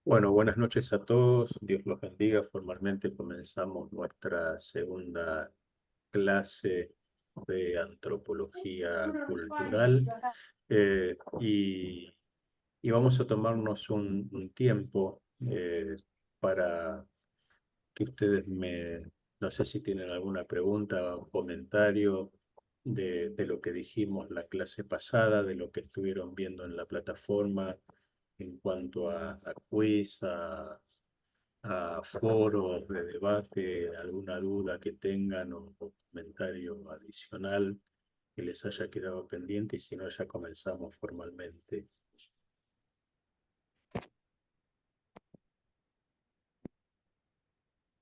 Bueno, buenas noches a todos. Dios los bendiga. Formalmente comenzamos nuestra segunda clase de antropología cultural y vamos a tomarnos un tiempo para que ustedes no sé si tienen alguna pregunta o comentario de lo que dijimos la clase pasada, de lo que estuvieron viendo en la plataforma en cuanto a quiz, a foros de debate, alguna duda que tengan o comentario adicional que les haya quedado pendiente y si no ya comenzamos formalmente.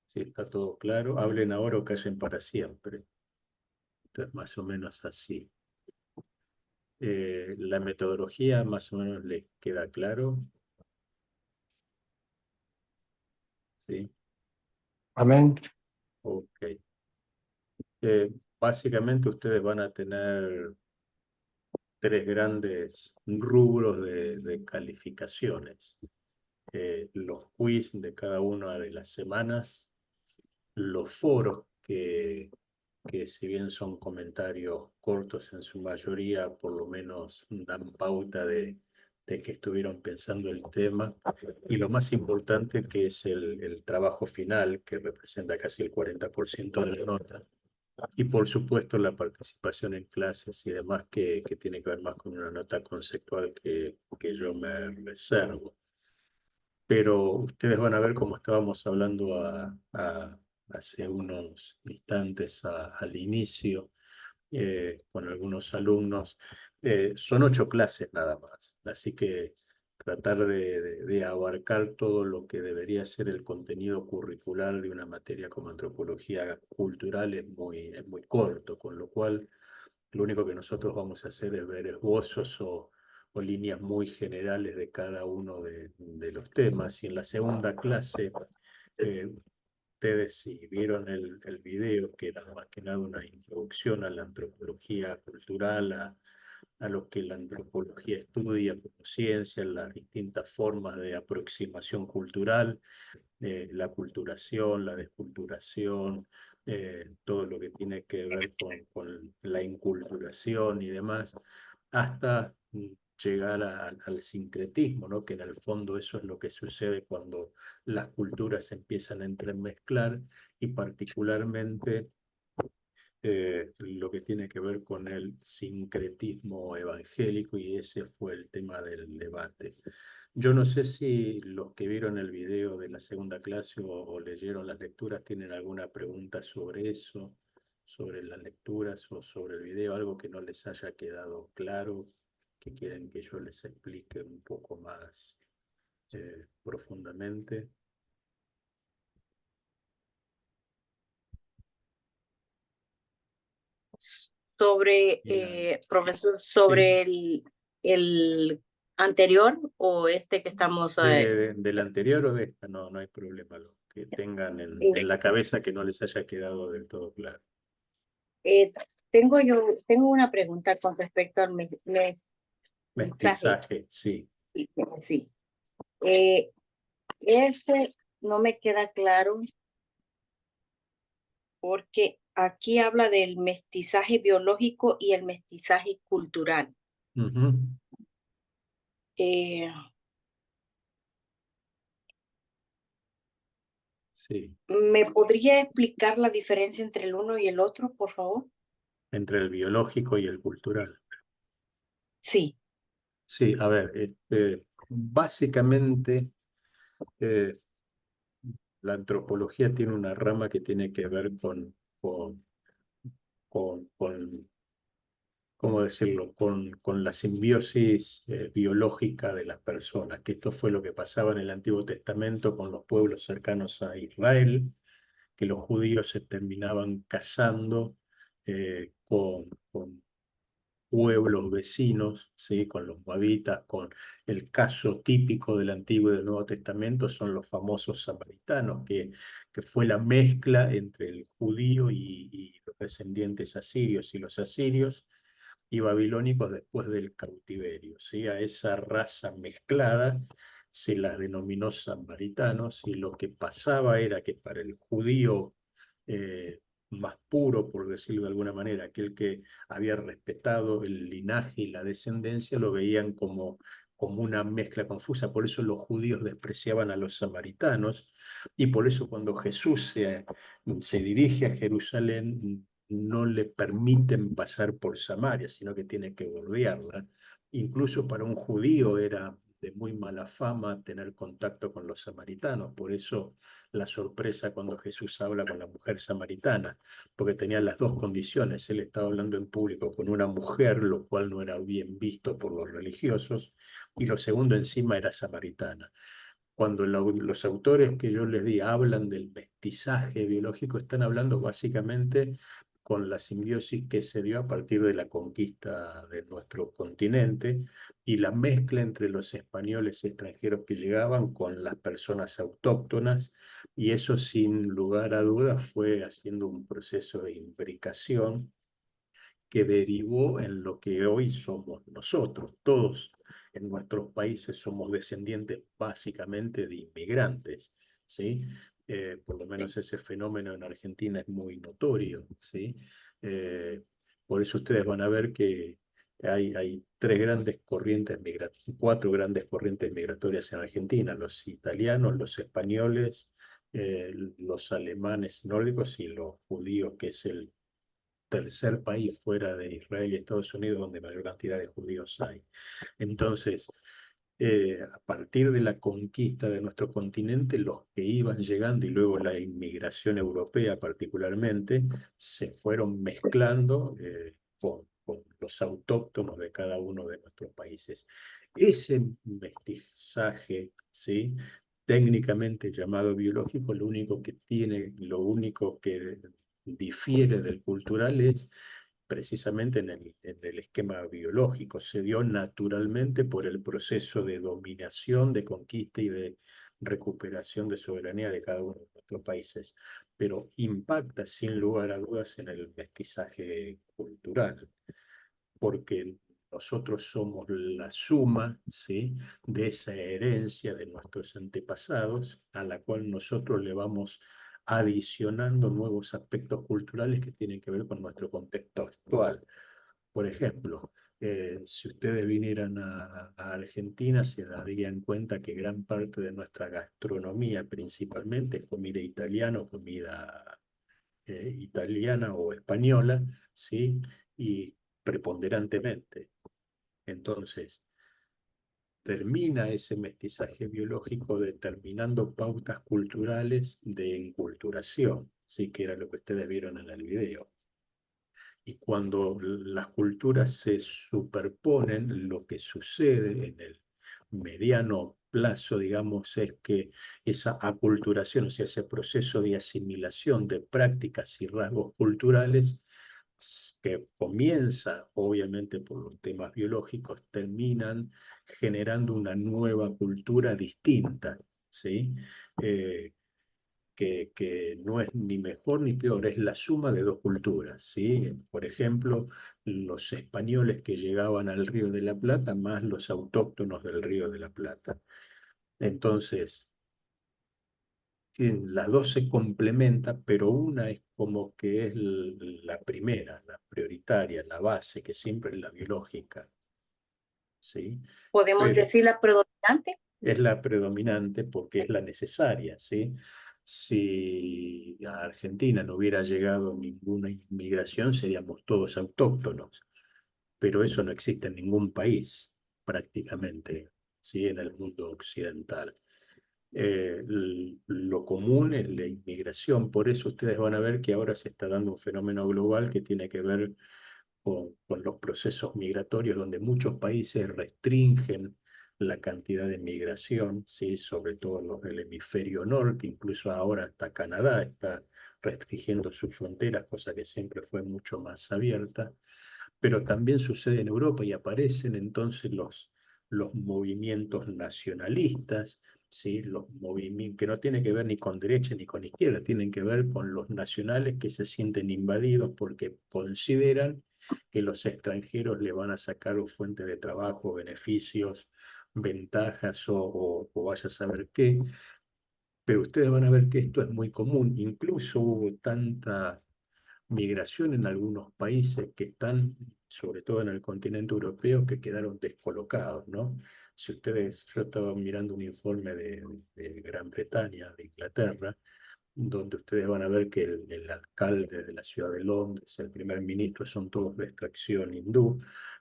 Si está todo claro, hablen ahora o callen para siempre. Esto es más o menos así. La metodología más o menos les queda claro, ¿sí? Amén. Ok. Básicamente ustedes van a tener tres grandes rubros de calificaciones. Los quiz de cada una de las semanas, los foros que si bien son comentarios cortos en su mayoría, por lo menos dan pauta de que estuvieron pensando el tema, y lo más importante que es el trabajo final, que representa casi el 40% de la nota, y por supuesto la participación en clases y demás que tiene que ver más con una nota conceptual que yo me reservo. Pero ustedes van a ver como estábamos hablando hace unos instantes al inicio con algunos alumnos. Son 8 clases nada más, así que tratar de abarcar todo lo que debería ser el contenido curricular de una materia como antropología cultural es muy corto, con lo cual lo único que nosotros vamos a hacer es ver esbozos o líneas muy generales de cada uno de los temas. Y en la segunda clase, eh, ustedes si vieron el video, que era más que nada una introducción a la antropología cultural, a lo que la antropología estudia como ciencia, las distintas formas de aproximación cultural, la culturación, la desculturación, todo lo que tiene que ver con la inculturación y demás, hasta llegar al sincretismo, ¿no? Que en el fondo eso es lo que sucede cuando las culturas se empiezan a entremezclar y particularmente lo que tiene que ver con el sincretismo evangélico, y ese fue el tema del debate. Yo no sé si los que vieron el video de la segunda clase o leyeron las lecturas tienen alguna pregunta sobre eso, sobre las lecturas o sobre el video, algo que no les haya quedado claro, que quieren que yo les explique un poco más profundamente. Sobre, Bien. profesor, Sí, sobre el anterior o este que estamos... del anterior o de esta, no, no hay problema. Lo que tengan en eh, la cabeza que no les haya quedado del todo claro. eh, tengo una pregunta con respecto al mestizaje. Mestizaje, sí. Sí. Eh, ese no me queda claro porque aquí habla del mestizaje biológico y el mestizaje cultural. Ujú, Eh, sí. ¿Me podría explicar la diferencia entre el uno y el otro, por favor? Entre el biológico y el cultural. Sí. Sí, a ver, básicamente eh, la antropología tiene una rama que tiene que ver con ¿cómo decirlo?, con la simbiosis biológica de las personas, que esto fue lo que pasaba en el Antiguo Testamento con los pueblos cercanos a Israel, que los judíos se terminaban casando con pueblos vecinos, ¿sí? Con los moabitas, con el caso típico del Antiguo y del Nuevo Testamento son los famosos samaritanos, que fue la mezcla entre el judío y los descendientes asirios y los asirios y babilónicos después del cautiverio, ¿sí? A esa raza mezclada se las denominó samaritanos, y lo que pasaba era que para el judío más puro, por decirlo de alguna manera, aquel que había respetado el linaje y la descendencia, lo veían como una mezcla confusa. Por eso los judíos despreciaban a los samaritanos, y por eso cuando Jesús se dirige a Jerusalén, no le permiten pasar por Samaria, sino que tiene que bordearla. Incluso para un judío era de muy mala fama tener contacto con los samaritanos. Por eso la sorpresa cuando Jesús habla con la mujer samaritana, porque tenía las dos condiciones. Él estaba hablando en público con una mujer, lo cual no era bien visto por los religiosos, y lo segundo, encima era samaritana. Cuando los autores que yo les di hablan del mestizaje biológico, están hablando básicamente con la simbiosis que se dio a partir de la conquista de nuestro continente y la mezcla entre los españoles extranjeros que llegaban con las personas autóctonas, y eso sin lugar a dudas fue haciendo un proceso de imbricación que derivó en lo que hoy somos nosotros. Todos en nuestros países somos descendientes básicamente de inmigrantes, ¿sí? Por lo menos ese fenómeno en Argentina es muy notorio, ¿sí? Eh, por eso ustedes van a ver que hay cuatro grandes corrientes migratorias en Argentina: los italianos, los españoles, los alemanes nórdicos y los judíos, que es el tercer país fuera de Israel y Estados Unidos donde mayor cantidad de judíos hay. Entonces, a partir de la conquista de nuestro continente, los que iban llegando y luego la inmigración europea particularmente, se fueron mezclando con los autóctonos de cada uno de nuestros países. Ese mestizaje, ¿sí?, técnicamente llamado biológico, lo único que difiere del cultural es precisamente en el esquema biológico. Se dio naturalmente por el proceso de dominación, de conquista y de recuperación de soberanía de cada uno de nuestros países, pero impacta sin lugar a dudas en el mestizaje cultural, porque nosotros somos la suma, ¿sí?, de esa herencia de nuestros antepasados, a la cual nosotros le vamos adicionando nuevos aspectos culturales que tienen que ver con nuestro contexto actual. Por ejemplo, si ustedes vinieran a Argentina, se darían cuenta que gran parte de nuestra gastronomía principalmente es comida italiana o comida italiana o española, ¿sí? Y preponderantemente. Entonces, termina ese mestizaje biológico determinando pautas culturales de enculturación, ¿sí?, que era lo que ustedes vieron en el video. Y cuando las culturas se superponen, lo que sucede en el mediano plazo, digamos, es que esa aculturación, o sea, ese proceso de asimilación de prácticas y rasgos culturales, que comienza obviamente por los temas biológicos, terminan generando una nueva cultura distinta, ¿sí? Que no es ni mejor ni peor, es la suma de dos culturas, ¿sí? Por ejemplo, los españoles que llegaban al Río de la Plata más los autóctonos del Río de la Plata. Entonces, las dos se complementan, pero una es como que es la primera, la prioritaria, la base, que siempre es la biológica, ¿sí? ¿Podemos Pero decir la predominante? es la predominante porque es la necesaria, ¿sí? Si a Argentina no hubiera llegado ninguna inmigración, seríamos todos autóctonos, pero eso no existe en ningún país, prácticamente, ¿sí?, en el mundo occidental. Lo común es la inmigración, por eso ustedes van a ver que ahora se está dando un fenómeno global que tiene que ver con los procesos migratorios, donde muchos países restringen la cantidad de migración, ¿sí?, sobre todo los del hemisferio norte, incluso ahora hasta Canadá está restringiendo sus fronteras, cosa que siempre fue mucho más abierta, pero también sucede en Europa y aparecen entonces los movimientos nacionalistas, ¿sí?, los movimientos que no tienen que ver ni con derecha ni con izquierda, tienen que ver con los nacionales que se sienten invadidos porque consideran que los extranjeros le van a sacar fuente de trabajo, beneficios ventajas o vaya a saber qué, pero ustedes van a ver que esto es muy común. Incluso hubo tanta migración en algunos países que están, sobre todo en el continente europeo, que quedaron descolocados, ¿no? Si ustedes, yo estaba mirando un informe de Gran Bretaña, de Inglaterra, donde ustedes van a ver que el alcalde de la ciudad de Londres, el primer ministro, son todos de extracción hindú,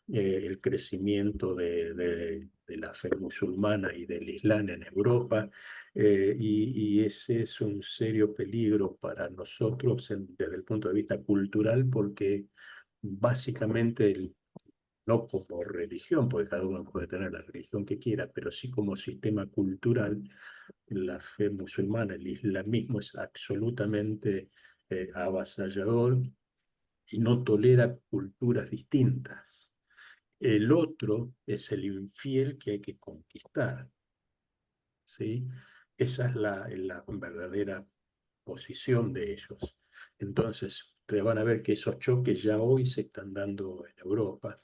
el crecimiento de la fe musulmana y del Islam en Europa, y ese es un serio peligro para nosotros desde el punto de vista cultural, porque básicamente no como religión, porque cada uno puede tener la religión que quiera, pero sí como sistema cultural, la fe musulmana, el islamismo es absolutamente avasallador y no tolera culturas distintas. El otro es el infiel que hay que conquistar, ¿sí? Esa es la verdadera posición de ellos. Entonces, ustedes van a ver que esos choques ya hoy se están dando en Europa.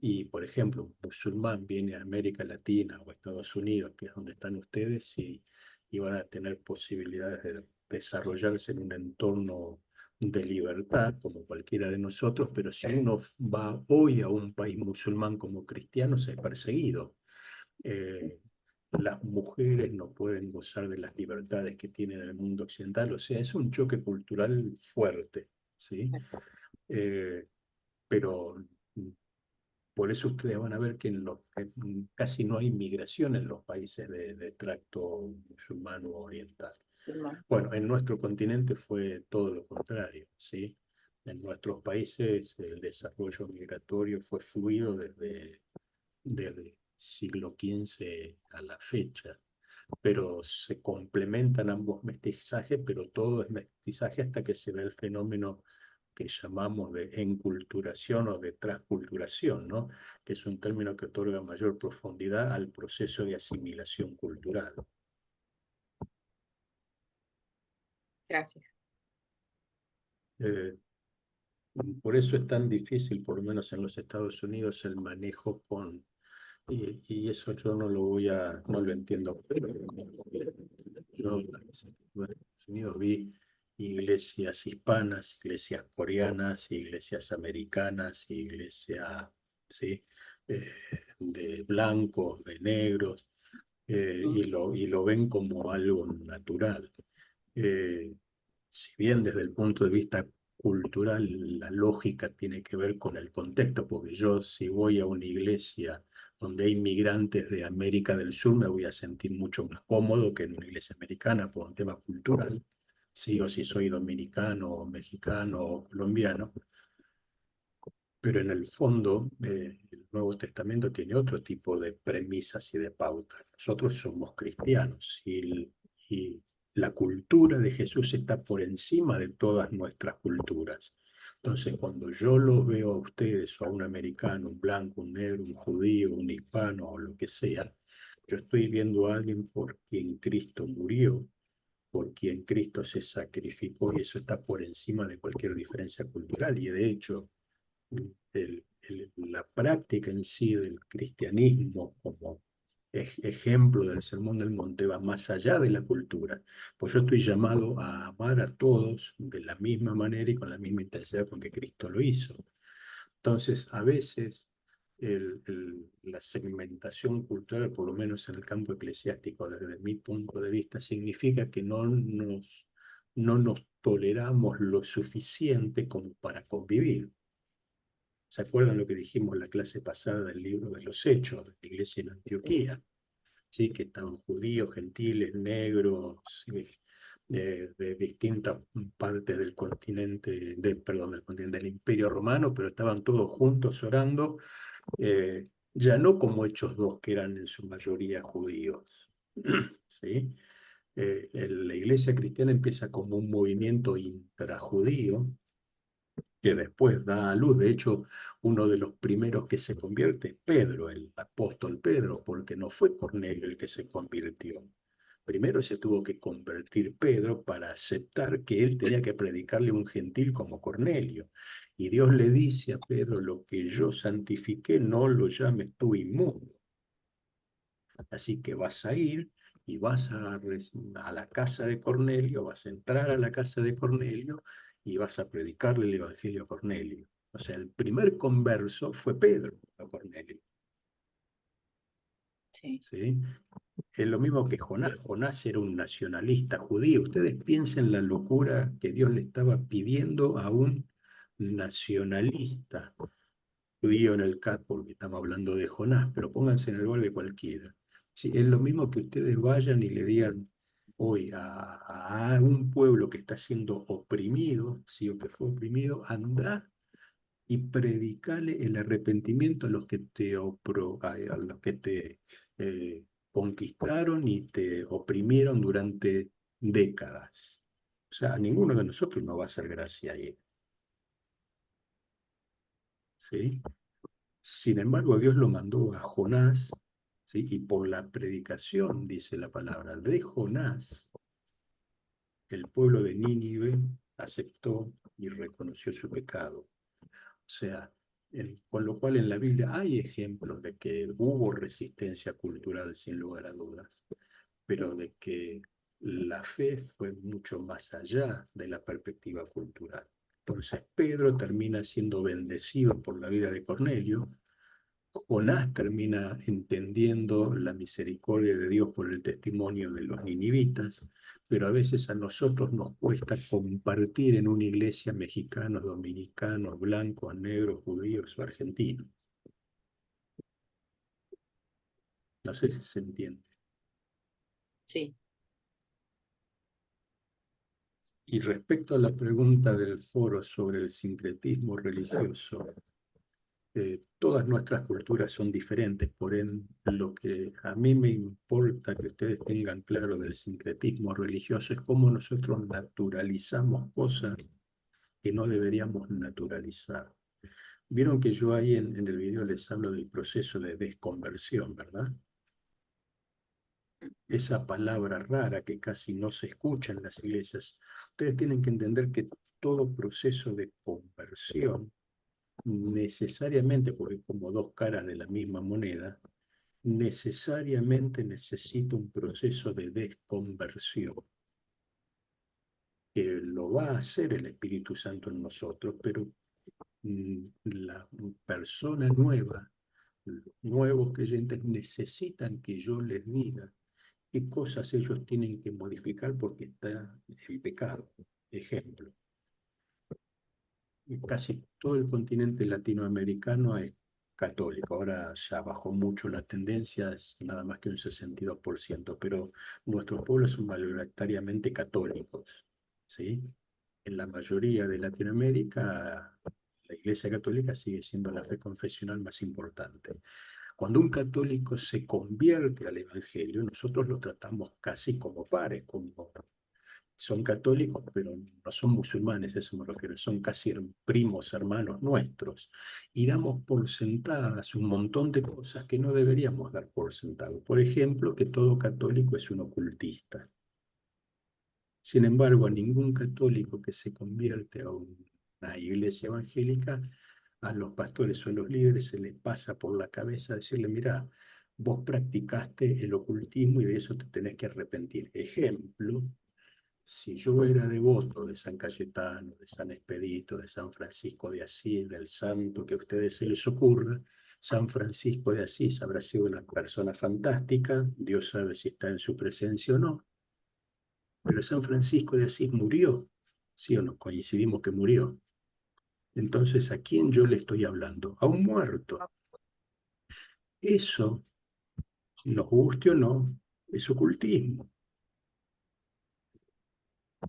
Y, por ejemplo, un musulmán viene a América Latina o a Estados Unidos, que es donde están ustedes, y van a tener posibilidades de desarrollarse en un entorno de libertad, como cualquiera de nosotros, pero si uno va hoy a un país musulmán como cristiano, se es perseguido. Eh, las mujeres no pueden gozar de las libertades que tienen en el mundo occidental, o sea, es un choque cultural fuerte, ¿sí? Eh, pero por eso ustedes van a ver que casi no hay migración en los países de tracto musulmán o oriental. Hermano. Bueno, en nuestro continente fue todo lo contrario, ¿sí? En nuestros países el desarrollo migratorio fue fluido desde siglo XV a la fecha, pero se complementan ambos mestizajes, pero todo es mestizaje hasta que se ve el fenómeno que llamamos de enculturación o de transculturación, ¿no? Que es un término que otorga mayor profundidad al proceso de asimilación cultural. Gracias. Eh, por eso es tan difícil, por lo menos en los Estados Unidos, el manejo y eso yo no lo entiendo. Yo en los Estados Unidos vi iglesias hispanas, iglesias coreanas, iglesias americanas, iglesias, ¿sí? Eh, de blancos, de negros, y lo ven como algo natural. Eh, si bien desde el punto de vista cultural la lógica tiene que ver con el contexto, porque yo si voy a una iglesia donde hay migrantes de América del Sur me voy a sentir mucho más cómodo que en una iglesia americana por un tema cultural, sí, o si soy dominicano, o mexicano o colombiano, pero en el fondo el Nuevo Testamento tiene otro tipo de premisas y de pautas. Nosotros somos cristianos y la cultura de Jesús está por encima de todas nuestras culturas. Entonces, cuando yo los veo a ustedes, o a un americano, un blanco, un negro, un judío, un hispano, o lo que sea, yo estoy viendo a alguien por quien Cristo murió, por quien Cristo se sacrificó, y eso está por encima de cualquier diferencia cultural. Y de hecho, la práctica en sí del cristianismo como ejemplo del Sermón del Monte va más allá de la cultura, pues yo estoy llamado a amar a todos de la misma manera y con la misma intensidad con que Cristo lo hizo. Entonces, a veces la segmentación cultural, por lo menos en el campo eclesiástico, desde mi punto de vista, significa que no nos toleramos lo suficiente como para convivir. ¿Se acuerdan lo que dijimos en la clase pasada del libro de los Hechos de la iglesia en Antioquía? ¿Sí? Que estaban judíos, gentiles, negros, de distintas partes del continente, perdón, del continente del Imperio Romano, pero estaban todos juntos orando, ya no como Hechos 2, que eran en su mayoría judíos. ¿Sí? La iglesia cristiana empieza como un movimiento intrajudío, que después da a luz. De hecho, uno de los primeros que se convierte es Pedro, el apóstol Pedro, porque no fue Cornelio el que se convirtió. Primero se tuvo que convertir Pedro para aceptar que él tenía que predicarle a un gentil como Cornelio. Y Dios le dice a Pedro, lo que yo santifiqué no lo llames tú inmundo. Así que vas a ir y vas a la casa de Cornelio, vas a entrar a la casa de Cornelio y vas a predicarle el Evangelio a Cornelio. O sea, el primer converso fue Pedro a Cornelio. Sí. ¿Sí? Es lo mismo que Jonás. Jonás era un nacionalista judío. Ustedes piensen la locura que Dios le estaba pidiendo a un nacionalista judío en el CAT, porque estamos hablando de Jonás, pero pónganse en el lugar de cualquiera. Sí, es lo mismo que ustedes vayan y le digan hoy a un pueblo que está siendo oprimido, sí, o que fue oprimido, anda y predicale el arrepentimiento a los que a los que te conquistaron y te oprimieron durante décadas. O sea, a ninguno de nosotros nos va a hacer gracia ahí. ¿Sí? Sin embargo, Dios lo mandó a Jonás, ¿sí? Y por la predicación, dice la palabra, de Jonás, el pueblo de Nínive aceptó y reconoció su pecado. O sea, con lo cual en la Biblia hay ejemplos de que hubo resistencia cultural, sin lugar a dudas, pero de que la fe fue mucho más allá de la perspectiva cultural. Entonces Pedro termina siendo bendecido por la vida de Cornelio. Jonás termina entendiendo la misericordia de Dios por el testimonio de los ninivitas, pero a veces a nosotros nos cuesta compartir en una iglesia mexicanos, dominicanos, blancos, negros, judíos o argentinos. No sé si se entiende. Sí. Y respecto a la pregunta del foro sobre el sincretismo religioso, todas nuestras culturas son diferentes, por ende, lo que a mí me importa que ustedes tengan claro del sincretismo religioso es cómo nosotros naturalizamos cosas que no deberíamos naturalizar. Vieron que yo ahí en el video les hablo del proceso de desconversión, ¿verdad? Esa palabra rara que casi no se escucha en las iglesias. Ustedes tienen que entender que todo proceso de conversión necesariamente, porque como dos caras de la misma moneda, necesariamente necesita un proceso de desconversión, que lo va a hacer el Espíritu Santo en nosotros, pero la persona nueva, los nuevos creyentes necesitan que yo les diga qué cosas ellos tienen que modificar porque está en pecado. Ejemplo, casi todo el continente latinoamericano es católico. Ahora ya bajó mucho la tendencia, es nada más que un 62%, pero nuestros pueblos son mayoritariamente católicos, ¿sí? En la mayoría de Latinoamérica, la Iglesia Católica sigue siendo la fe confesional más importante. Cuando un católico se convierte al Evangelio, nosotros lo tratamos casi como pares, como son católicos, pero no son musulmanes, eso me refiero, son casi primos, hermanos nuestros. Y damos por sentadas un montón de cosas que no deberíamos dar por sentado. Por ejemplo, que todo católico es un ocultista. Sin embargo, a ningún católico que se convierte a una iglesia evangélica, a los pastores o a los líderes se les pasa por la cabeza decirle, mira, vos practicaste el ocultismo y de eso te tenés que arrepentir. Ejemplo, si yo era devoto de San Cayetano, de San Expedito, de San Francisco de Asís, del santo que a ustedes se les ocurra, San Francisco de Asís habrá sido una persona fantástica, Dios sabe si está en su presencia o no, pero San Francisco de Asís murió, ¿sí o no? Coincidimos que murió. Entonces, ¿a quién yo le estoy hablando? A un muerto. Eso, nos guste o no, es ocultismo.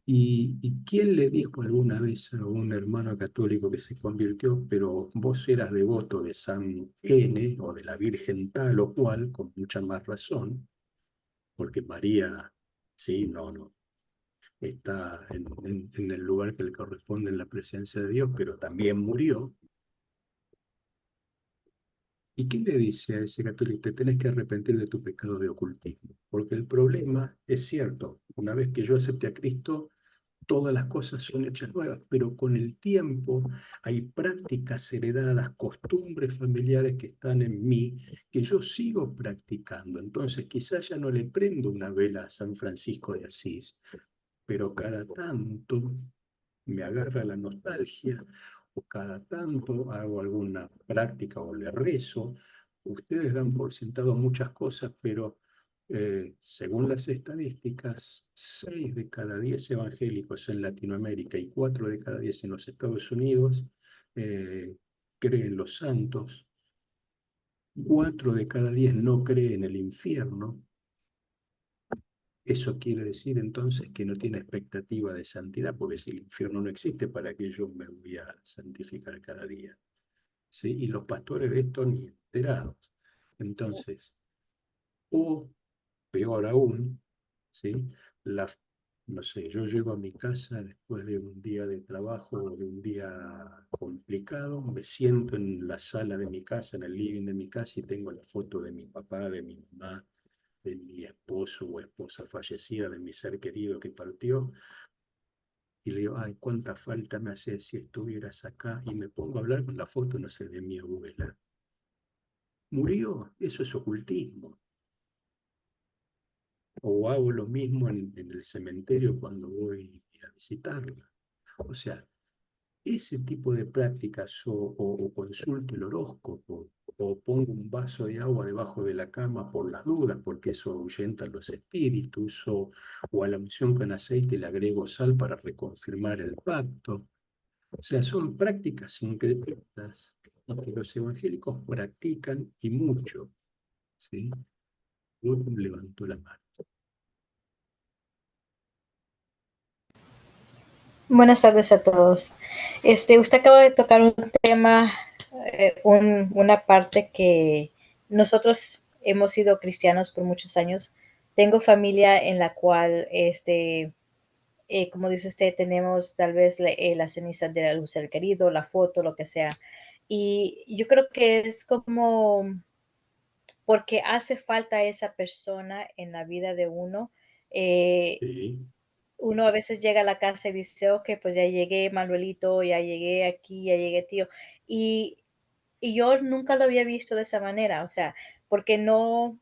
¿Y quién le dijo alguna vez a un hermano católico que se convirtió, pero vos eras devoto de San N o de la Virgen tal o cual, con mucha más razón, porque María, sí, no, está en el lugar que le corresponde en la presencia de Dios, pero también murió? ¿Y quién le dice a ese católico, te tenés que arrepentir de tu pecado de ocultismo? Porque el problema es cierto, una vez que yo acepté a Cristo, todas las cosas son hechas nuevas, pero con el tiempo hay prácticas heredadas, costumbres familiares que están en mí, que yo sigo practicando. Entonces quizás ya no le prendo una vela a San Francisco de Asís, pero cada tanto me agarra la nostalgia, o cada tanto hago alguna práctica o le rezo. Ustedes dan por sentado muchas cosas, pero según las estadísticas, 6 de cada 10 evangélicos en Latinoamérica y 4 de cada 10 en los Estados Unidos eh, creen los santos, 4 de cada 10 no creen el infierno. Eso quiere decir entonces que no tiene expectativa de santidad, porque si el infierno no existe, ¿para qué yo me voy a santificar cada día? ¿Sí? Y los pastores de esto ni enterados. Entonces, o peor aún, ¿sí? La, no sé, yo llego a mi casa después de un día de trabajo o de un día complicado, me siento en la sala de mi casa, en el living de mi casa y tengo la foto de mi papá, de mi mamá, de mi esposo o esposa fallecida, de mi ser querido que partió, y le digo, ay, cuánta falta me hace si estuvieras acá, y me pongo a hablar con la foto, no sé, de mi abuela. Murió, eso es ocultismo. O hago lo mismo en el cementerio cuando voy a visitarla. O sea, ese tipo de prácticas o consulto el horóscopo o pongo un vaso de agua debajo de la cama por las dudas, porque eso ahuyenta los espíritus, o a la unción con aceite le agrego sal para reconfirmar el pacto. O sea, son prácticas secretas que los evangélicos practican y mucho. ¿Sí? Luego levantó la mano. Buenas tardes a todos. Usted acaba de tocar un tema, una parte que nosotros hemos sido cristianos por muchos años. Tengo familia en la cual, como dice usted, tenemos tal vez las cenizas de algún ser querido, la foto, lo que sea. Y yo creo que es como porque hace falta esa persona en la vida de uno. Eh, ¿Sí? Uno a veces llega a la casa y dice, ok, pues ya llegué, Manuelito, ya llegué aquí, ya llegué, tío. Y, y yo nunca lo había visto de esa manera, o sea, porque no,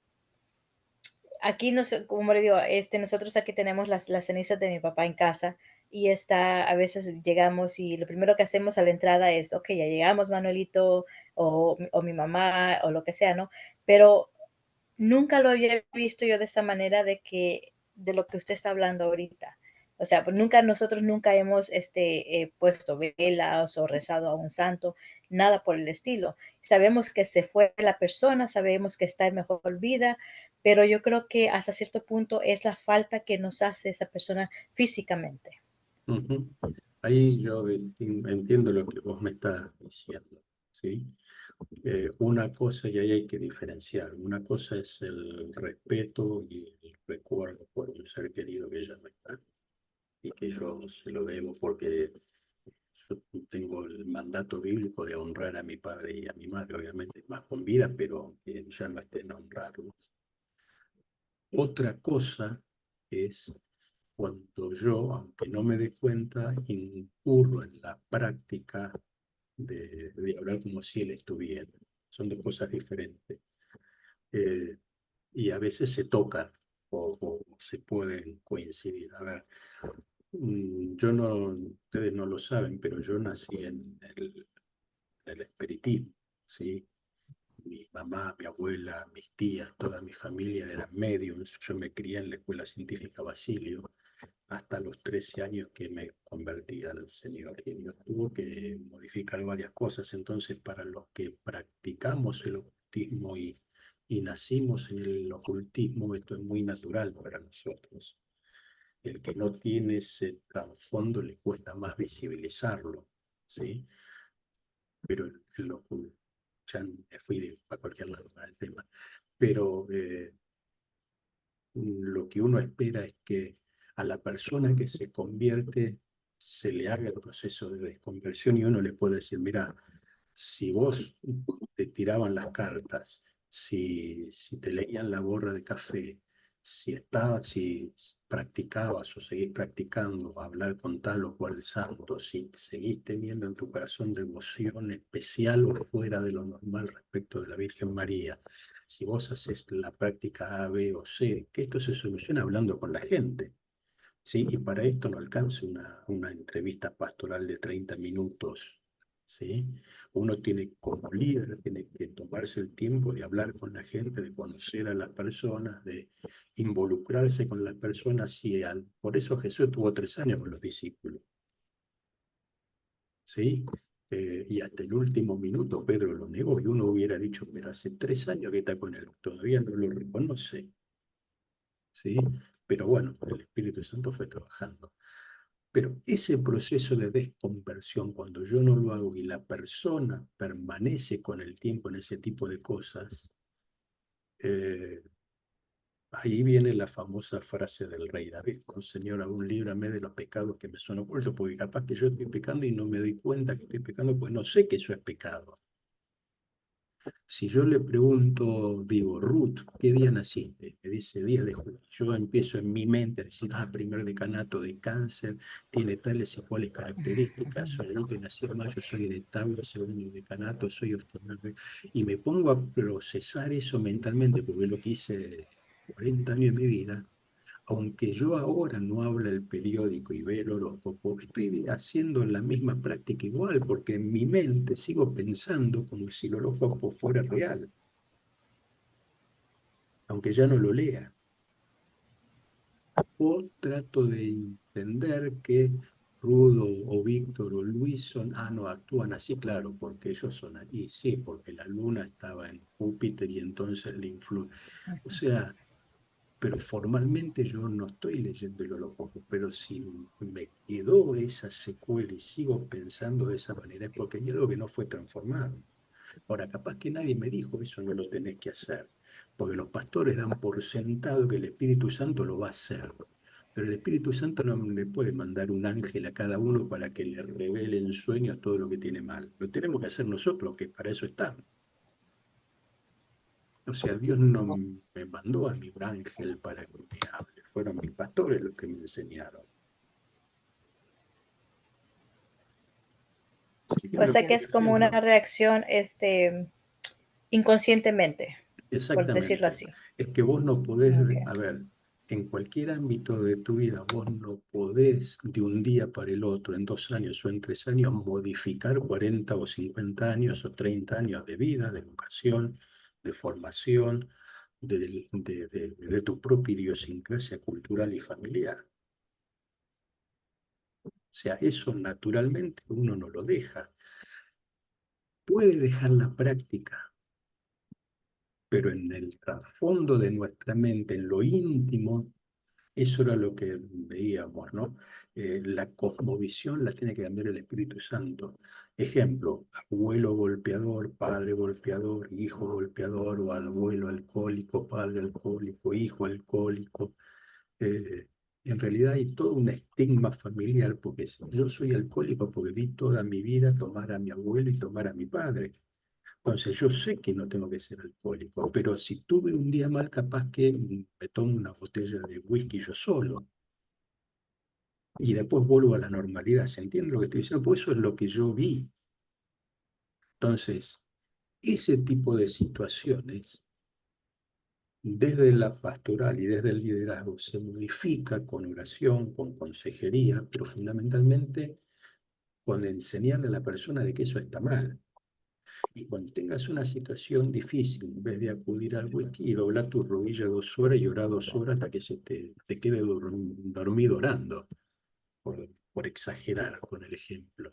aquí, no sé, como le digo, nosotros aquí tenemos las cenizas de mi papá en casa y a veces llegamos y lo primero que hacemos a la entrada es, ok, ya llegamos, Manuelito, o mi mamá, o lo que sea, ¿no? Pero nunca lo había visto yo de esa manera de lo que usted está hablando ahorita. O sea, pues nosotros nunca hemos puesto velas o rezado a un santo, nada por el estilo. Sabemos que se fue la persona, sabemos que está en mejor vida, pero yo creo que hasta cierto punto es la falta que nos hace esa persona físicamente. Ujú. Ahí yo entiendo lo que vos me estás diciendo, ¿sí? Una cosa, y ahí hay que diferenciar, una cosa es el respeto y el recuerdo por un ser querido que ya no está y que yo se lo debo porque yo tengo el mandato bíblico de honrar a mi padre y a mi madre, obviamente más con vida, pero que ya no estén honrados. Otra cosa es cuando yo, aunque no me dé cuenta, incurro en la práctica de hablar como si él estuviera. Son dos cosas diferentes. Eh, y a veces se tocan o se pueden coincidir. A ver, yo no, ustedes no lo saben, pero yo nací en el espiritismo, ¿sí? Mi mamá, mi abuela, mis tías, toda mi familia eran mediums. Yo me crié en la Escuela Científica Basilio hasta los 13 años que me convertí al Señor. Y Dios tuvo que modificar varias cosas. Entonces, para los que practicamos el ocultismo y nacimos en el ocultismo, esto es muy natural para nosotros. El que no tiene ese trasfondo le cuesta más visibilizarlo, ¿sí? Pero el ocultismo, ya me fui a cualquier lado para el tema, pero lo que uno espera es que a la persona que se convierte se le haga el proceso de desconversión y uno le puede decir, mira, si vos te tiraban las cartas, si te leían la borra de café, si practicabas o seguís practicando hablar con tal o cual santo, si seguís teniendo en tu corazón devoción especial o fuera de lo normal respecto de la Virgen María, si vos haces la práctica A, B o C, que esto se soluciona hablando con la gente. ¿Sí? Y para esto no alcanza una entrevista pastoral de 30 minutos, ¿sí? Uno tiene, como líder, tiene que tomarse el tiempo de hablar con la gente, de conocer a las personas, de involucrarse con las personas. Por eso Jesús tuvo 3 años con los discípulos, ¿sí? Y hasta el último minuto Pedro lo negó y uno hubiera dicho, pero hace 3 años que está con él, todavía no lo reconoce, ¿sí? Pero bueno, el Espíritu Santo fue trabajando. Pero ese proceso de desconversión, cuando yo no lo hago y la persona permanece con el tiempo en ese tipo de cosas, eh, ahí viene la famosa frase del rey David: "Oh, Señor, aún líbrame de los pecados que me son ocultos", porque capaz que yo estoy pecando y no me doy cuenta que estoy pecando, pues no sé que eso es pecado. Si yo le pregunto, digo, Ruth, ¿qué día naciste? Me dice 10 de julio. Yo empiezo en mi mente a decir, primer decanato de cáncer, tiene tales y cuales características, soy yo que nací en mayo, soy de Tauro, segundo decanato, soy ortodoxo. Y me pongo a procesar eso mentalmente, porque lo que hice 40 años de mi vida. Aunque yo ahora no hablo el periódico y veo el horóscopo, estoy haciendo la misma práctica igual, porque en mi mente sigo pensando como si el horóscopo fuera real, aunque ya no lo lea. O trato de entender que Rudo o Víctor o Luis no actúan así, claro, porque ellos son así, sí, porque la luna estaba en Júpiter y entonces le influye. O sea, pero formalmente yo no estoy leyendo el horóscopo, pero si me quedó esa secuela y sigo pensando de esa manera es porque hay algo que no fue transformado. Ahora, capaz que nadie me dijo, eso no lo tenés que hacer, porque los pastores dan por sentado que el Espíritu Santo lo va a hacer, pero el Espíritu Santo no le puede mandar un ángel a cada uno para que le revele en sueños todo lo que tiene mal. Lo tenemos que hacer nosotros, que para eso estamos. O sea, Dios no me mandó a mi ángel para que me hable, fueron mis pastores los que me enseñaron. Así que O lo sea estoy que es como una haciendo. reacción, inconscientemente, por decirlo Exactamente. así. Es que vos no podés, Okay. a ver, en cualquier ámbito de tu vida, vos no podés de un día para el otro, en 2 años o en 3 años, modificar 40 o 50 años o 30 años de vida, de educación, de formación, de tu propia idiosincrasia cultural y familiar. O sea, eso naturalmente uno no lo deja. Puede dejar la práctica, pero en el trasfondo de nuestra mente, en lo íntimo, eso era lo que veíamos, ¿no? La cosmovisión la tiene que cambiar el Espíritu Santo. Ejemplo, abuelo golpeador, padre golpeador, hijo golpeador, o abuelo alcohólico, padre alcohólico, hijo alcohólico. Eh, en realidad hay todo un estigma familiar, porque yo soy alcohólico porque vi toda mi vida tomar a mi abuelo y tomar a mi padre. Entonces yo sé que no tengo que ser alcohólico, pero si tuve un día mal, capaz que me tomo una botella de whisky yo solo y después vuelvo a la normalidad. ¿Se entiende lo que estoy diciendo? Pues eso es lo que yo vi. Entonces, ese tipo de situaciones, desde la pastoral y desde el liderazgo, se modifica con oración, con consejería, pero fundamentalmente con enseñarle a la persona de que eso está mal. Y cuando tengas una situación difícil, en vez de acudir al whisky, doblar tus rodillas 2 horas y orar 2 horas hasta que se te quede dormido orando, por exagerar con el ejemplo.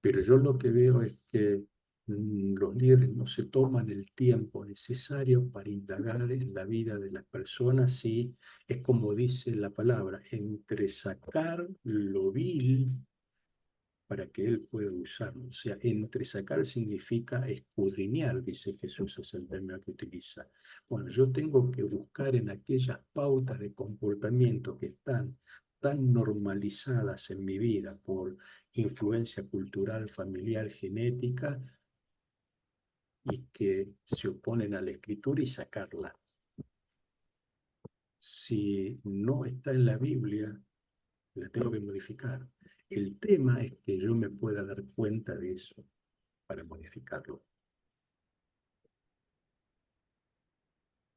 Pero yo lo que veo es que los líderes no se toman el tiempo necesario para indagar en la vida de las personas y es como dice la palabra, entresacar lo vil para que Él pueda usarlo. O sea, entresacar significa escudriñar, dice Jesús, es el término que utiliza. Bueno, yo tengo que buscar en aquellas pautas de comportamiento que están tan normalizadas en mi vida por influencia cultural, familiar, genética, y que se oponen a la escritura y sacarla. si no está en la Biblia, la tengo que modificar. El tema es que yo me pueda dar cuenta de eso para modificarlo.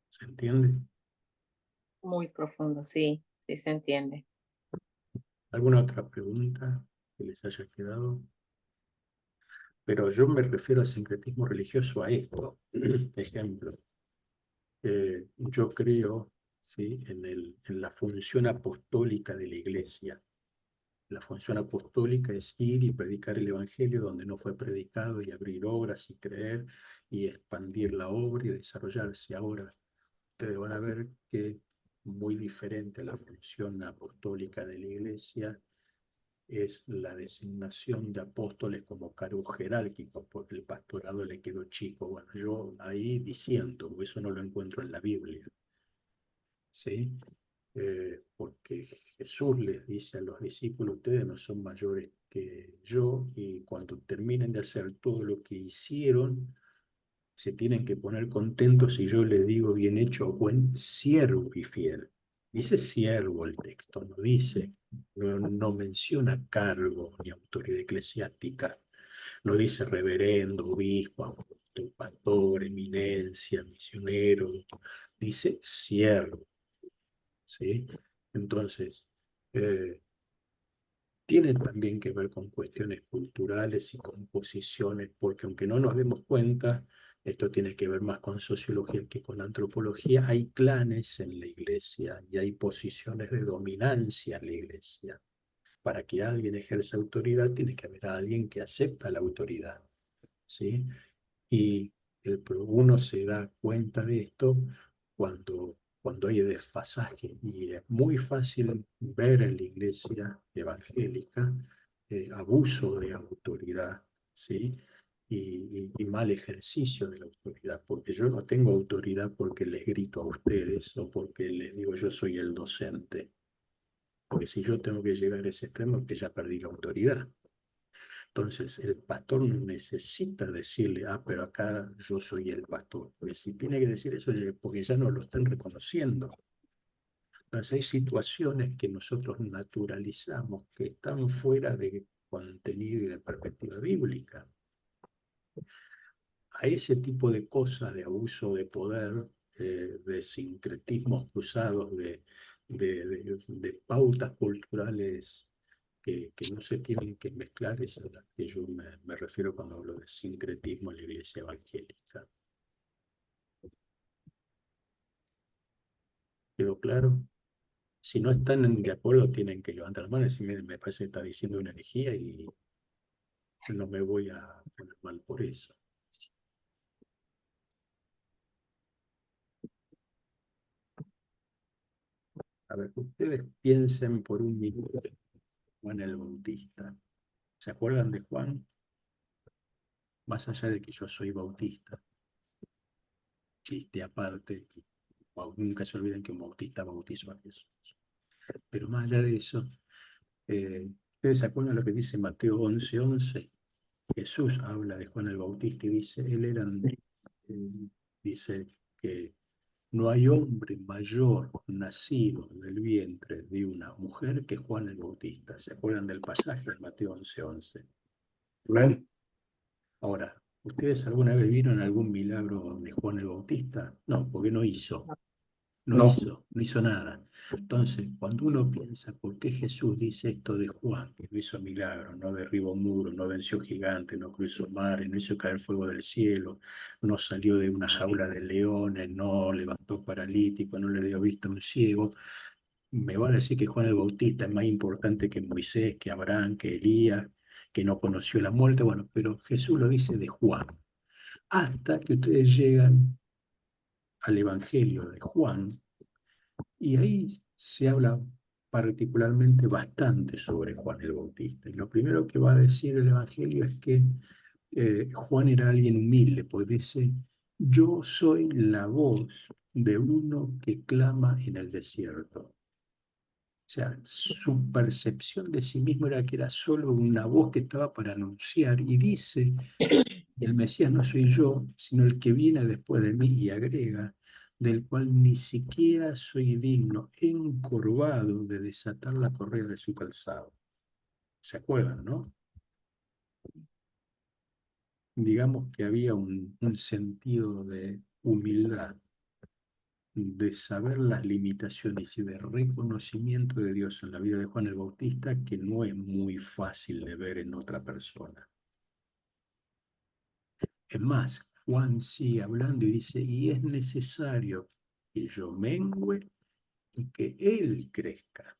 ¿Se entiende? Muy profundo, sí, sí se entiende. ¿Alguna otra pregunta que les haya quedado? Pero yo me refiero al sincretismo religioso a esto. Ejemplo, yo creo, ¿sí?, en la función apostólica de la Iglesia. La función apostólica es ir y predicar el Evangelio donde no fue predicado y abrir obras y creer y expandir la obra y desarrollarse. Ahora, ustedes van a ver que muy diferente a la función apostólica de la Iglesia es la designación de apóstoles como cargos jerárquicos, porque el pastorado le quedó chico. Bueno, yo ahí diciendo, eso no lo encuentro en la Biblia, ¿sí? Porque Jesús les dice a los discípulos, ustedes no son mayores que yo, y cuando terminen de hacer todo lo que hicieron, se tienen que poner contentos si yo les digo bien hecho, buen siervo y fiel. Dice siervo el texto, no dice, no menciona cargo ni autoridad eclesiástica, no dice reverendo, obispo, apóstol, pastor, eminencia, misionero, dice siervo, ¿sí? Entonces, eh, tiene también que ver con cuestiones culturales y con posiciones, porque aunque no nos demos cuenta, esto tiene que ver más con sociología que con antropología. Hay clanes en la iglesia y hay posiciones de dominancia en la iglesia. Para que alguien ejerza autoridad, tiene que haber alguien que acepta la autoridad, ¿sí? Y uno se da cuenta de esto cuando hay desfasaje. Y es muy fácil ver en la iglesia evangélica abuso de autoridad, ¿sí? Y mal ejercicio de la autoridad, porque yo no tengo autoridad porque les grito a ustedes o porque les digo yo soy el docente, porque si yo tengo que llegar a ese extremo es que ya perdí la autoridad. Entonces, el pastor no necesita decirle, pero acá yo soy el pastor. Porque si tiene que decir eso, porque ya no lo están reconociendo. Entonces, hay situaciones que nosotros naturalizamos que están fuera de contenido y de perspectiva bíblica. A ese tipo de cosas, de abuso de poder, de sincretismos cruzados, de pautas culturales que no se tienen que mezclar, es a las que yo me refiero cuando hablo de sincretismo en la iglesia evangélica. ¿Quedó claro? Si no están de acuerdo, tienen que levantar la mano y decir, miren, me parece que está diciendo una herejía y no me voy a poner mal por eso. A ver, ustedes piensen por un minuto en Juan el Bautista. ¿Se acuerdan de Juan? Más allá de que yo soy bautista, chiste aparte, nunca se olviden que un bautista bautizó a Jesús. Pero más allá de eso, ¿ustedes se acuerdan lo que dice Mateo 11:11? Jesús habla de Juan el Bautista y dice, dice que no hay hombre mayor nacido del vientre de una mujer que Juan el Bautista. ¿Se acuerdan del pasaje de Mateo 11:11? Amén. Ahora, ¿ustedes alguna vez vieron algún milagro de Juan el Bautista? No, porque no hizo. No No. hizo nada. Entonces, cuando uno piensa, ¿por qué Jesús dice esto de Juan? Que no hizo milagros, no derribó muros, no venció gigantes, no cruzó mares, no hizo caer fuego del cielo, no salió de una jaula de leones, no levantó paralítico, no le dio vista a un ciego. Me van a decir que Juan el Bautista es más importante que Moisés, que Abraham, que Elías, que no conoció la muerte. Bueno, pero Jesús lo dice de Juan. Hasta que ustedes llegan al Evangelio de Juan, y ahí se habla particularmente bastante sobre Juan el Bautista. Y lo primero que va a decir el Evangelio es que Juan era alguien humilde, pues dice, yo soy la voz de uno que clama en el desierto. O sea, su percepción de sí mismo era que era solo una voz que estaba para anunciar. Y dice, el Mesías no soy yo, sino el que viene después de mí, y agrega, del cual ni siquiera soy digno, encorvado, de desatar la correa de su calzado. ¿Se acuerdan, no? Digamos que había un sentido de humildad, de saber las limitaciones y de reconocimiento de Dios en la vida de Juan el Bautista que no es muy fácil de ver en otra persona. Es más, Juan sigue hablando y dice, y es necesario que yo mengüe y que Él crezca.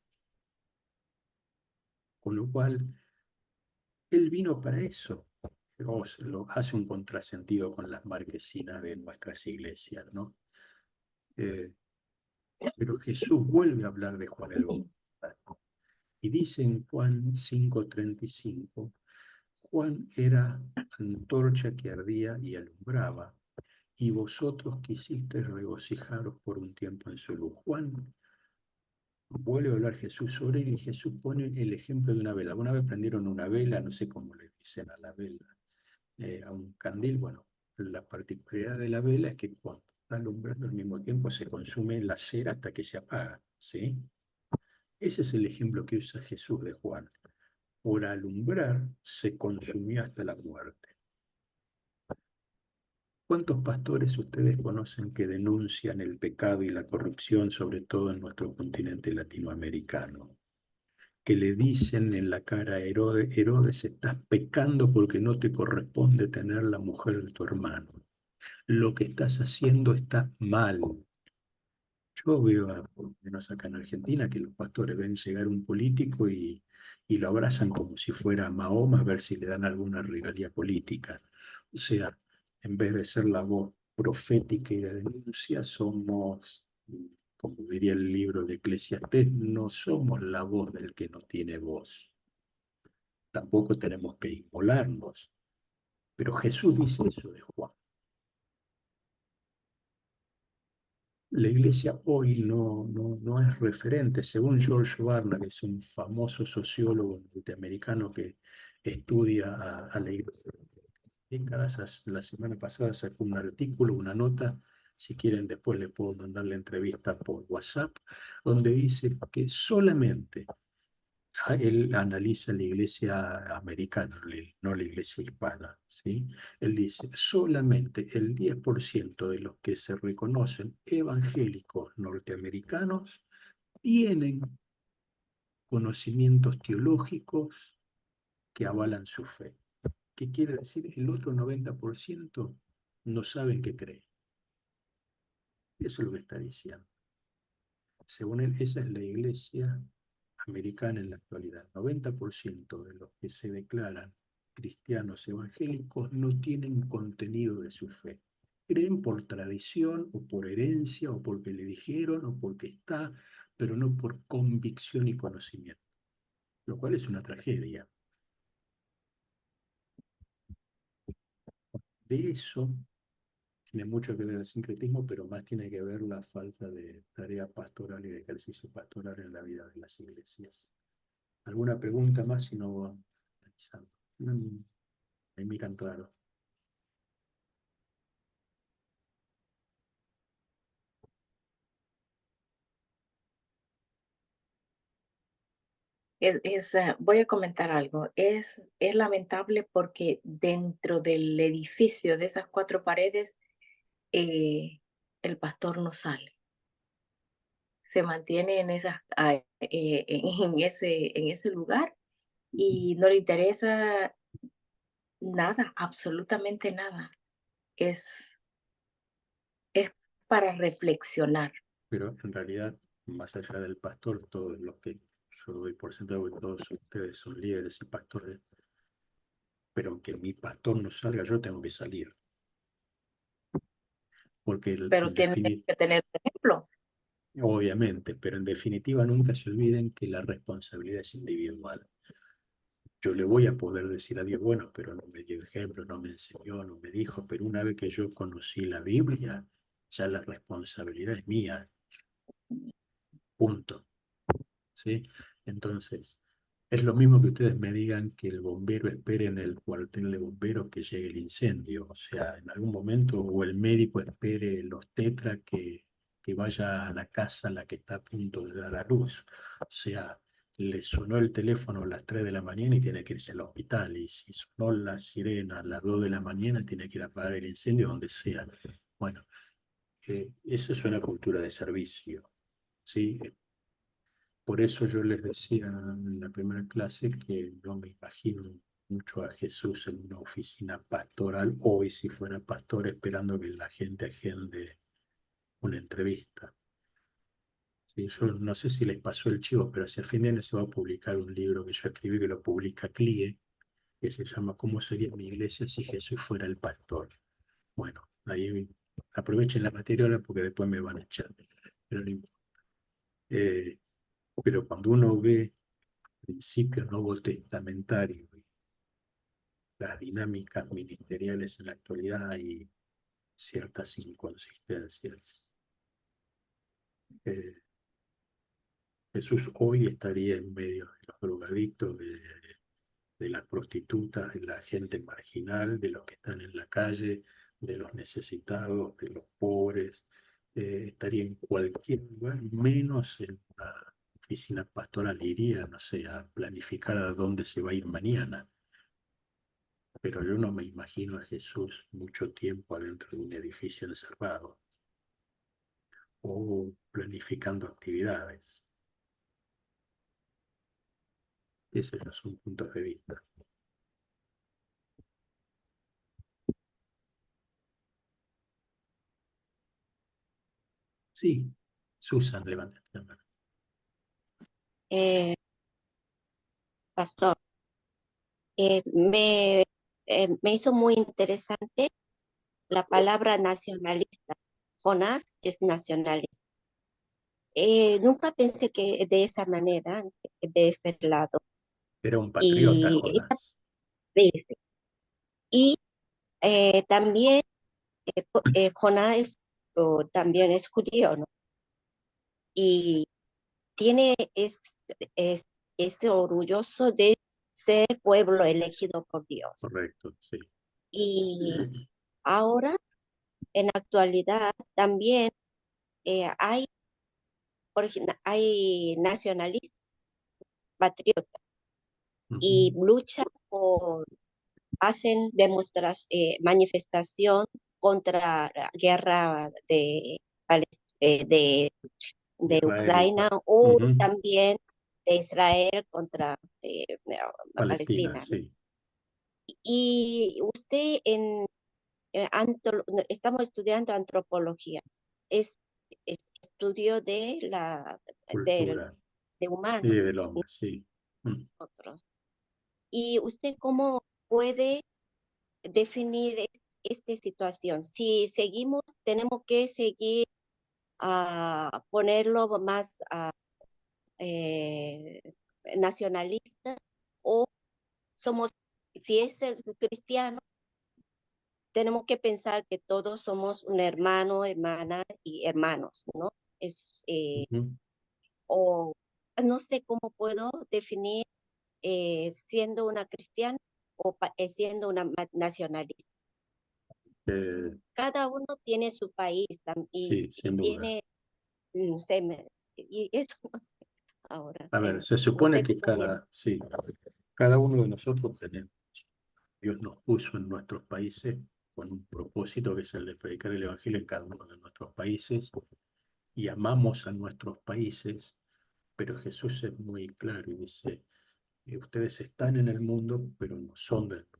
Con lo cual, Él vino para eso. Lo hace un contrasentido con las marquesinas de nuestras iglesias, ¿no? Pero Jesús vuelve a hablar de Juan el Bautista. Y dice en Juan 5:35, Juan era antorcha que ardía y alumbraba, y vosotros quisisteis regocijaros por un tiempo en su luz. Juan vuelve a hablar Jesús sobre él y Jesús pone el ejemplo de una vela. Una vez prendieron una vela, no sé cómo le dicen a la vela, a un candil. Bueno, la particularidad de la vela es que cuando está alumbrando al mismo tiempo se consume la cera hasta que se apaga, ¿sí? Ese es el ejemplo que usa Jesús de Juan. Por alumbrar se consumió hasta la muerte. ¿Cuántos pastores ustedes conocen que denuncian el pecado y la corrupción, sobre todo en nuestro continente latinoamericano? Que le dicen en la cara a Herodes, Herodes, estás pecando porque no te corresponde tener la mujer de tu hermano. Lo que estás haciendo está mal. Yo veo, por lo menos acá en Argentina, que los pastores ven llegar un político y lo abrazan como si fuera Mahoma a ver si le dan alguna regalía política. O sea, en vez de ser la voz profética y de denuncia, somos, como diría el libro de Eclesiastés, no somos la voz del que no tiene voz. Tampoco tenemos que inmolarnos. Pero Jesús dice eso de Juan. La iglesia hoy no es referente. Según George Barna, que es un famoso sociólogo norteamericano que estudia a la iglesia, la semana pasada sacó un artículo, una nota, si quieren después le puedo mandar la entrevista por WhatsApp, donde dice que solamente él analiza la iglesia americana, no la iglesia hispana, ¿sí? Él dice, solamente el 10% de los que se reconocen evangélicos norteamericanos tienen conocimientos teológicos que avalan su fe. ¿Qué quiere decir? El otro 90% no saben qué creen. Eso es lo que está diciendo. Según él, esa es la iglesia americana en la actualidad. 90% de los que se declaran cristianos evangélicos no tienen contenido de su fe. Creen por tradición o por herencia o porque le dijeron o porque está, pero no por convicción y conocimiento, lo cual es una tragedia. De eso tiene mucho que ver el sincretismo, pero más tiene que ver la falta de tarea pastoral y de ejercicio pastoral en la vida de las iglesias. ¿Alguna pregunta más? Si no, vamos analizando. Me miran raro. Voy a comentar algo. Es lamentable porque dentro del edificio de esas cuatro paredes, el pastor no sale. Se mantiene en ese lugar y no le interesa nada, absolutamente nada. Es, es para reflexionar. Pero en realidad, más allá del pastor, todos los que yo doy por sentado que todos ustedes son líderes y pastores, pero aunque mi pastor no salga, yo tengo que salir. Porque Pero tiene que tener ejemplo. obviamente, pero en definitiva nunca se olviden que la responsabilidad es individual. Yo le voy a poder decir a Dios, bueno, pero no me dio ejemplo, no me enseñó, no me dijo, pero una vez que yo conocí la Biblia, ya la responsabilidad es mía, punto. ¿Sí? Entonces, es lo mismo que ustedes me digan que el bombero espere en el cuartel de bomberos que llegue el incendio. O sea, en algún momento, o el médico espere los tetras que que vaya a la casa a la que está a punto de dar a luz. O sea, le sonó el teléfono a las 3 de la mañana y tiene que irse al hospital. Y si sonó la sirena a las 2 de la mañana, tiene que ir a apagar el incendio donde sea. Bueno, esa es una cultura de servicio, ¿sí? Por eso yo les decía en la primera clase que no me imagino mucho a Jesús en una oficina pastoral hoy si fuera pastor esperando que la gente agende una entrevista. Sí, yo no sé si les pasó el chivo, pero hacia fin de año se va a publicar un libro que yo escribí que lo publica CLIE, que se llama ¿Cómo sería mi iglesia si Jesús fuera el pastor? Bueno, ahí aprovechen la materia ahora porque después me van a echar. Pero, no importa. Pero cuando uno ve principios novotestamentarios y las dinámicas ministeriales en la actualidad hay ciertas inconsistencias. Eh, Jesús hoy estaría en medio de los drogadictos, de las prostitutas, de la gente marginal, de los que están en la calle, de los necesitados, de los pobres. Estaría en cualquier lugar, menos en una oficina pastoral. Iría, no sé, a planificar a dónde se va a ir mañana. Pero yo no me imagino a Jesús mucho tiempo adentro de un edificio encerrado o planificando actividades. Esos no son puntos de vista. Sí, Susan, levanta la mano. Eh, Pastor, me hizo muy interesante la palabra nacionalista. Jonás es nacionalista. Nunca pensé que de esa manera, de este lado. Era un patriota, Y, Jonás. y también Jonás también es judío, ¿no? Y tiene es orgulloso de ser pueblo elegido por Dios. Correcto, sí. Y ahora, en la actualidad, también hay nacionalistas, patriotas, y luchan hacen manifestación contra la guerra de Israel Ucrania o y también de Israel contra Palestina, Palestina, ¿no? sí. Y usted estamos estudiando antropología, es estudio Cultura de y humanos, del hombre, sí. nosotros. ¿Y usted cómo puede definir esta situación? Si seguimos, tenemos que seguir a ponerlo más eh, nacionalista o somos, si es el cristiano, tenemos que pensar que todos somos un hermano, hermana y hermanos, ¿no? O no sé cómo puedo definir siendo una cristiana o siendo una nacionalista. Cada uno tiene su país Sí, y sin duda. tiene, y eso no sé ahora. A ver, se supone ¿Usted que cómo? cada uno de nosotros tenemos, Dios nos puso en nuestros países con un propósito que es el de predicar el Evangelio en cada uno de nuestros países y amamos a nuestros países, pero Jesús es muy claro y dice, ustedes están en el mundo, pero no son del mundo.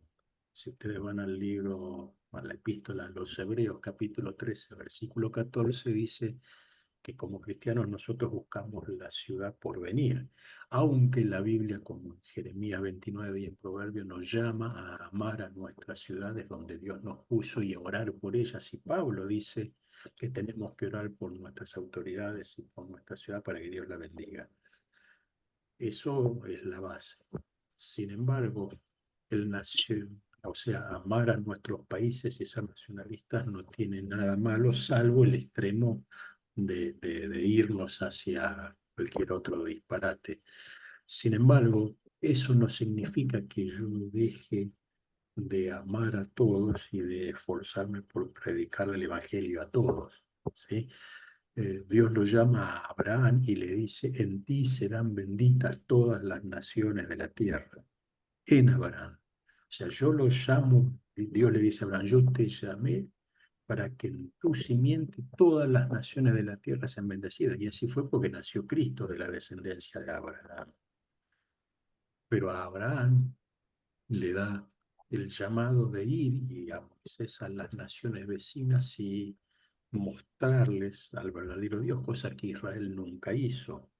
Si ustedes van al libro, a la epístola a los Hebreos, capítulo 13, versículo 14, dice que como cristianos nosotros buscamos la ciudad por venir, aunque la Biblia, como en Jeremías 29 y en Proverbios, nos llama a amar a nuestras ciudades donde Dios nos puso y a orar por ellas. Y Pablo dice que tenemos que orar por nuestras autoridades y por nuestra ciudad para que Dios la bendiga. Eso es la base. Sin embargo, o sea, amar a nuestros países y ser nacionalistas no tiene nada malo, salvo el extremo de irnos hacia cualquier otro disparate. Sin embargo, eso no significa que yo deje de amar a todos y de esforzarme por predicar el Evangelio a todos, ¿sí? Dios lo llama a Abraham y le dice, en ti serán benditas todas las naciones de la tierra, en Abraham. O sea, yo lo llamo, y Dios le dice a Abraham, yo te llamé para que en tu simiente todas las naciones de la tierra sean bendecidas. Y así fue porque nació Cristo de la descendencia de Abraham. Pero a Abraham le da el llamado de ir y a Moisés a las naciones vecinas y mostrarles al verdadero Dios, cosa que Israel nunca hizo.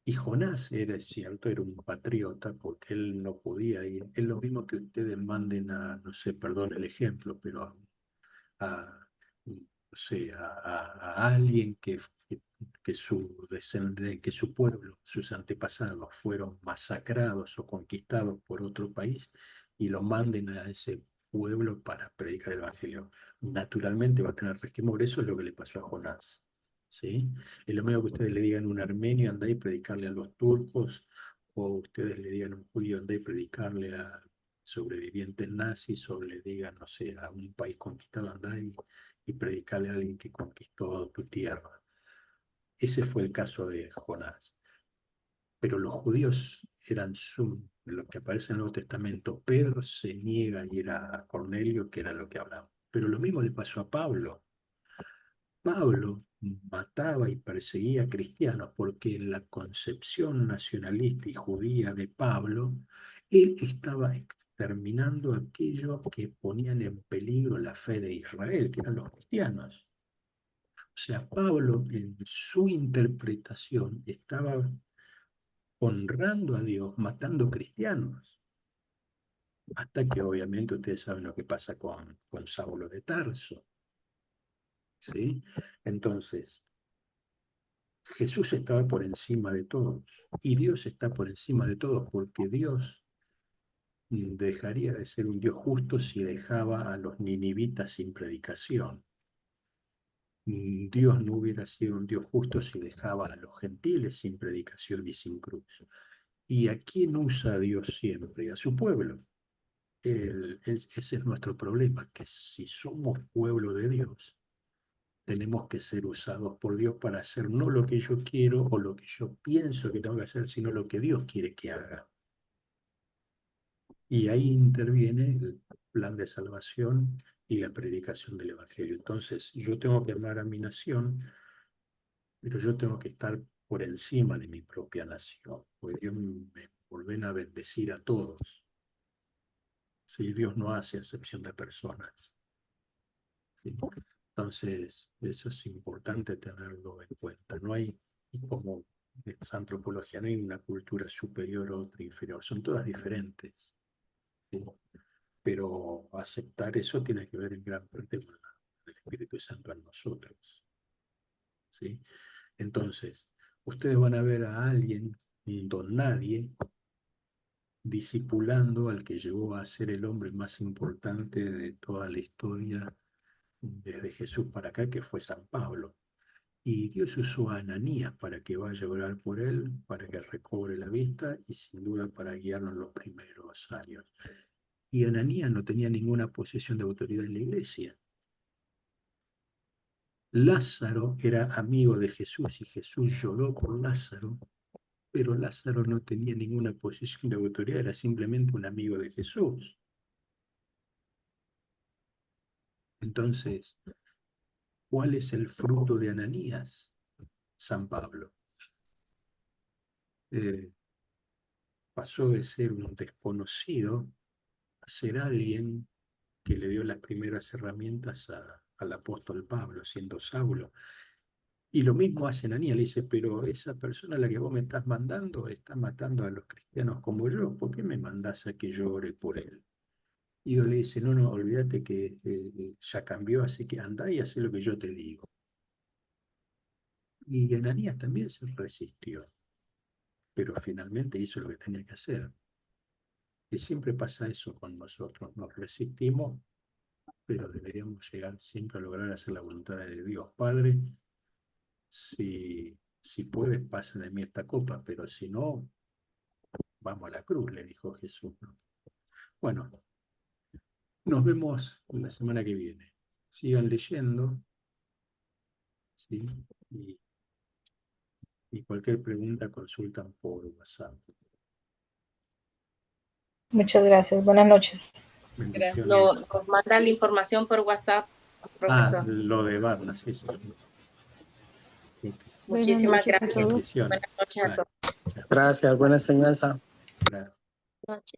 Y Jonás era, es cierto, era un patriota porque él no podía ir. Es lo mismo que ustedes manden a, no sé, perdón el ejemplo, pero no sé, a alguien que su que su pueblo, sus antepasados fueron masacrados o conquistados por otro país y lo manden a ese pueblo para predicar el evangelio. Naturalmente va a tener resquemor. Eso es lo que le pasó a Jonás. ¿Sí? Es lo mismo que ustedes le digan a un armenio, andá y predicarle a los turcos, o ustedes le digan a un judío, andá y predicarle a sobrevivientes nazis, o le digan, no sé, a un país conquistado, andá y predicarle a alguien que conquistó tu tierra. Ese fue el caso de Jonás. Pero los judíos eran lo que aparece en el Nuevo Testamento. Pedro se niega a ir a Cornelio, que era lo que hablaba. Pero lo mismo le pasó a Pablo. Pablo mataba y perseguía a cristianos porque en la concepción nacionalista y judía de Pablo, él estaba exterminando a aquellos que ponían en peligro la fe de Israel, que eran los cristianos. O sea, Pablo en su interpretación estaba honrando a Dios, matando cristianos. Hasta que obviamente ustedes saben lo que pasa con Saulo de Tarso. ¿Sí? Entonces, Jesús estaba por encima de todos y Dios está por encima de todos porque Dios dejaría de ser un Dios justo si dejaba a los ninivitas sin predicación. Dios no hubiera sido un Dios justo si dejaba a los gentiles sin predicación y sin cruz. ¿Y a quién usa Dios siempre? A su pueblo. Ese es nuestro problema, que si somos pueblo de Dios, tenemos que ser usados por Dios para hacer no lo que yo quiero o lo que yo pienso que tengo que hacer, sino lo que Dios quiere que haga. Y ahí interviene el plan de salvación y la predicación del Evangelio. Entonces, yo tengo que amar a mi nación, pero yo tengo que estar por encima de mi propia nación, porque Dios me ordena a bendecir a todos. ¿Sí? Dios no hace acepción de personas. ¿Sí? Entonces, eso es importante tenerlo en cuenta. No hay, como es antropología, no hay una cultura superior o otra inferior, son todas diferentes. ¿Sí? Pero aceptar eso tiene que ver en gran parte con el Espíritu Santo en nosotros. ¿Sí? Entonces, ustedes van a ver a alguien, un don nadie, discipulando al que llegó a ser el hombre más importante de toda la historia desde Jesús para acá, que fue San Pablo. Y Dios usó a Ananías para que vaya a orar por él, para que recobre la vista y sin duda para guiarlo en los primeros años. Y Ananías no tenía ninguna posición de autoridad en la iglesia. Lázaro era amigo de Jesús y Jesús lloró por Lázaro, pero Lázaro no tenía ninguna posición de autoridad, era simplemente un amigo de Jesús. Entonces, ¿cuál es el fruto de Ananías? San Pablo. Pasó de ser un desconocido a ser alguien que le dio las primeras herramientas al apóstol Pablo, siendo Saulo. Y lo mismo hace Ananías, le dice, pero esa persona a la que vos me estás mandando está matando a los cristianos como yo, ¿por qué me mandás a que yo ore por él? Y Dios le dice, no, no, olvídate que ya cambió, así que andá y haz lo que yo te digo. Y Ananías también se resistió, pero finalmente hizo lo que tenía que hacer. Y siempre pasa eso con nosotros, nos resistimos, pero deberíamos llegar siempre a lograr hacer la voluntad de Dios. Padre, si puedes, pasa de mí esta copa, pero si no, vamos a la cruz, le dijo Jesús. Bueno, nos vemos la semana que viene. Sigan leyendo ¿sí? Y cualquier pregunta consultan por WhatsApp. Muchas gracias. Buenas noches. Bendiciones. Nos manda la información por WhatsApp, profesor. Lo de Barna, sí, sí. Ok. Muchísimas noches a gracias. todos. Bendiciones. Buenas noches a Bye. todos. Chao. Gracias, buena enseñanza. Gracias. Noche.